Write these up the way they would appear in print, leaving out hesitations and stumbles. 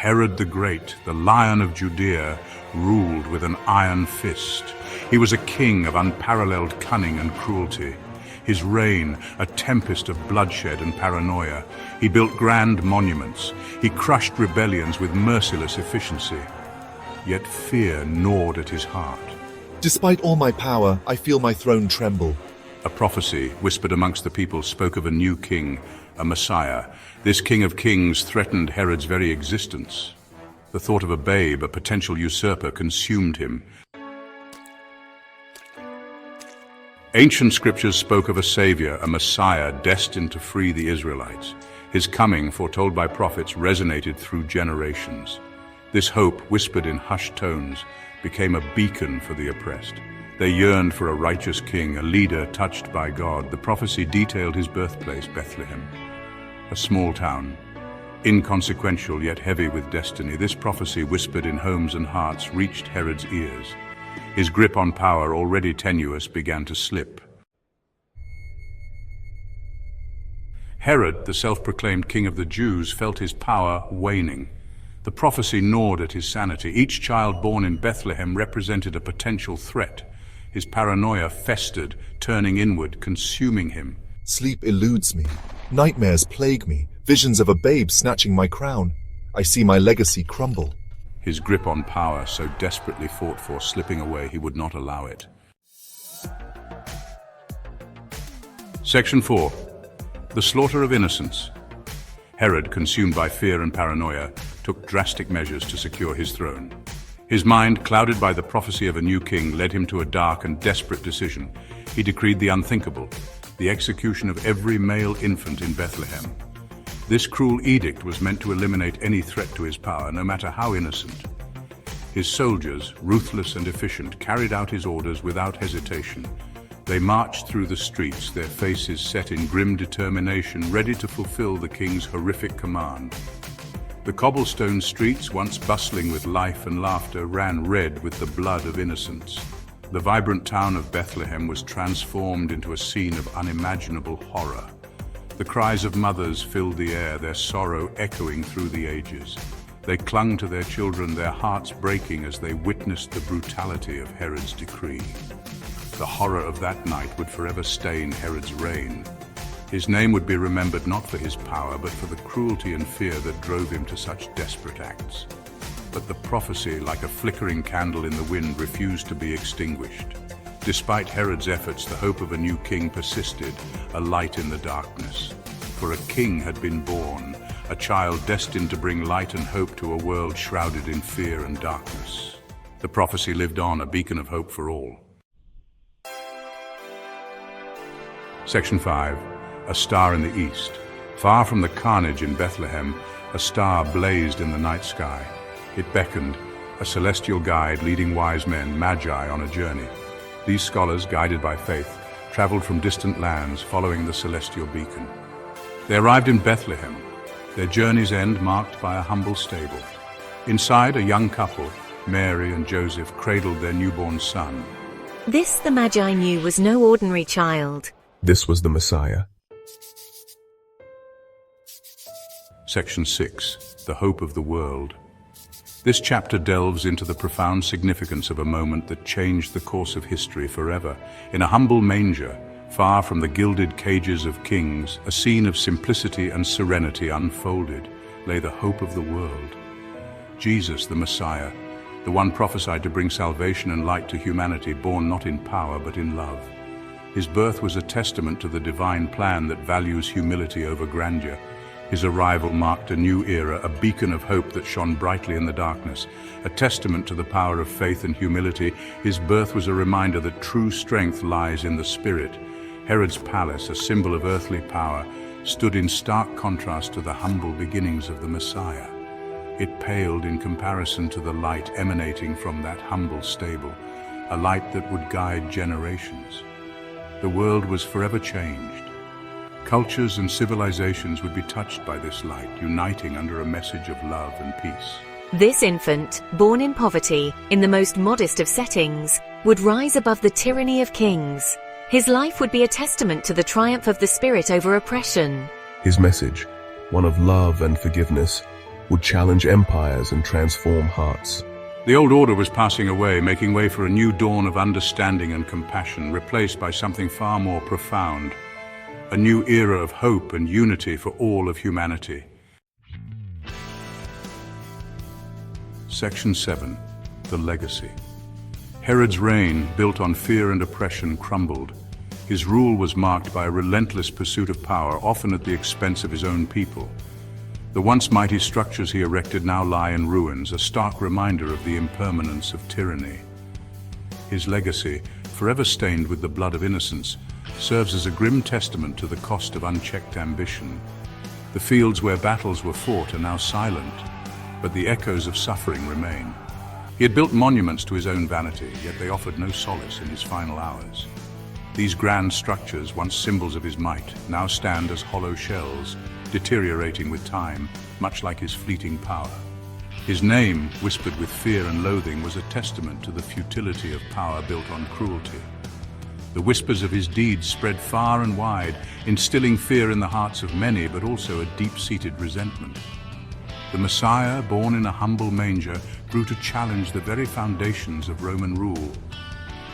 Herod the Great, the Lion of Judea, ruled with an iron fist. He was a king of unparalleled cunning and cruelty. His reign, a tempest of bloodshed and paranoia. He built grand monuments. He crushed rebellions with merciless efficiency. Yet fear gnawed at his heart. Despite all my power, I feel my throne tremble. A prophecy whispered amongst the people spoke of a new king, a Messiah. This King of Kings threatened Herod's very existence. The thought of a babe, a potential usurper, consumed him. Ancient scriptures spoke of a savior, a Messiah destined to free the Israelites. His coming, foretold by prophets, resonated through generations. This hope, whispered in hushed tones, became a beacon for the oppressed. They yearned for a righteous king, a leader touched by God. The prophecy detailed his birthplace, Bethlehem, a small town, inconsequential yet heavy with destiny. This prophecy, whispered in homes and hearts, reached Herod's ears. His grip on power, already tenuous, began to slip. Herod, the self-proclaimed king of the Jews, felt his power waning. The prophecy gnawed at his sanity. Each child born in Bethlehem represented a potential threat. His paranoia festered, turning inward, consuming him. Sleep eludes me. Nightmares plague me. Visions of a babe snatching my crown. I see my legacy crumble. His grip on power, so desperately fought for, slipping away, he would not allow it. Section 4. The slaughter of innocents. Herod, consumed by fear and paranoia, took drastic measures to secure his throne. His mind, clouded by the prophecy of a new king, led him to a dark and desperate decision. He decreed the unthinkable, the execution of every male infant in Bethlehem. This cruel edict was meant to eliminate any threat to his power, no matter how innocent. His soldiers, ruthless and efficient, carried out his orders without hesitation. They marched through the streets, their faces set in grim determination, ready to fulfill the king's horrific command. The cobblestone streets, once bustling with life and laughter, ran red with the blood of innocents. The vibrant town of Bethlehem was transformed into a scene of unimaginable horror. The cries of mothers filled the air, their sorrow echoing through the ages. They clung to their children, their hearts breaking as they witnessed the brutality of Herod's decree. The horror of that night would forever stain Herod's reign. His name would be remembered not for his power, but for the cruelty and fear that drove him to such desperate acts. But the prophecy, like a flickering candle in the wind, refused to be extinguished. Despite Herod's efforts, the hope of a new king persisted, a light in the darkness. For a king had been born, a child destined to bring light and hope to a world shrouded in fear and darkness. The prophecy lived on, a beacon of hope for all. Section 5. A star in the east. Far from the carnage in Bethlehem, a star blazed in the night sky. It beckoned, a celestial guide leading wise men, magi, on a journey. These scholars, guided by faith, traveled from distant lands following the celestial beacon. They arrived in Bethlehem, their journey's end marked by a humble stable. Inside, a young couple, Mary and Joseph, cradled their newborn son. This, the Magi knew, was no ordinary child. This was the Messiah. Section 6. The Hope of the World. This chapter delves into the profound significance of a moment that changed the course of history forever. In a humble manger, far from the gilded cages of kings, a scene of simplicity and serenity unfolded, lay the hope of the world. Jesus, the Messiah, the one prophesied to bring salvation and light to humanity, born not in power but in love. His birth was a testament to the divine plan that values humility over grandeur. His arrival marked a new era, a beacon of hope that shone brightly in the darkness. A testament to the power of faith and humility, his birth was a reminder that true strength lies in the spirit. Herod's palace, a symbol of earthly power, stood in stark contrast to the humble beginnings of the Messiah. It paled in comparison to the light emanating from that humble stable, a light that would guide generations. The world was forever changed. Cultures and civilizations would be touched by this light, uniting under a message of love and peace. This infant, born in poverty, in the most modest of settings, would rise above the tyranny of kings. His life would be a testament to the triumph of the spirit over oppression. His message, one of love and forgiveness, would challenge empires and transform hearts. The old order was passing away, making way for a new dawn of understanding and compassion, replaced by something far more profound, a new era of hope and unity for all of humanity. Section 7. The Legacy. Herod's reign, built on fear and oppression, crumbled. His rule was marked by a relentless pursuit of power, often at the expense of his own people. The once mighty structures he erected now lie in ruins, a stark reminder of the impermanence of tyranny. His legacy, forever stained with the blood of innocents, serves as a grim testament to the cost of unchecked ambition. The fields where battles were fought are now silent, but the echoes of suffering remain. He had built monuments to his own vanity, yet they offered no solace in his final hours. These grand structures, once symbols of his might, now stand as hollow shells, deteriorating with time, much like his fleeting power. His name, whispered with fear and loathing, was a testament to the futility of power built on cruelty. The whispers of his deeds spread far and wide, instilling fear in the hearts of many, but also a deep-seated resentment. The Messiah, born in a humble manger, grew to challenge the very foundations of Roman rule.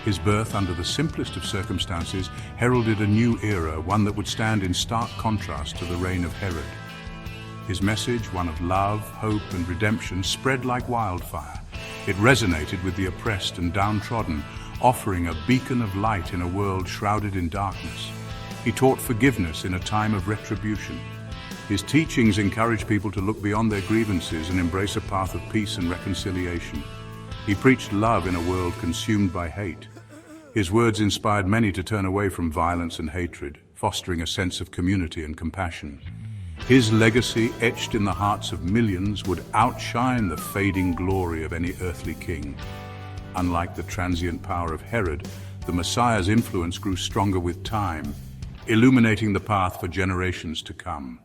His birth, under the simplest of circumstances, heralded a new era, one that would stand in stark contrast to the reign of Herod. His message, one of love, hope, and redemption, spread like wildfire. It resonated with the oppressed and downtrodden, offering a beacon of light in a world shrouded in darkness. He taught forgiveness in a time of retribution. His teachings encouraged people to look beyond their grievances and embrace a path of peace and reconciliation. He preached love in a world consumed by hate. His words inspired many to turn away from violence and hatred, fostering a sense of community and compassion. His legacy, etched in the hearts of millions, would outshine the fading glory of any earthly king. Unlike the transient power of Herod, the Messiah's influence grew stronger with time, illuminating the path for generations to come.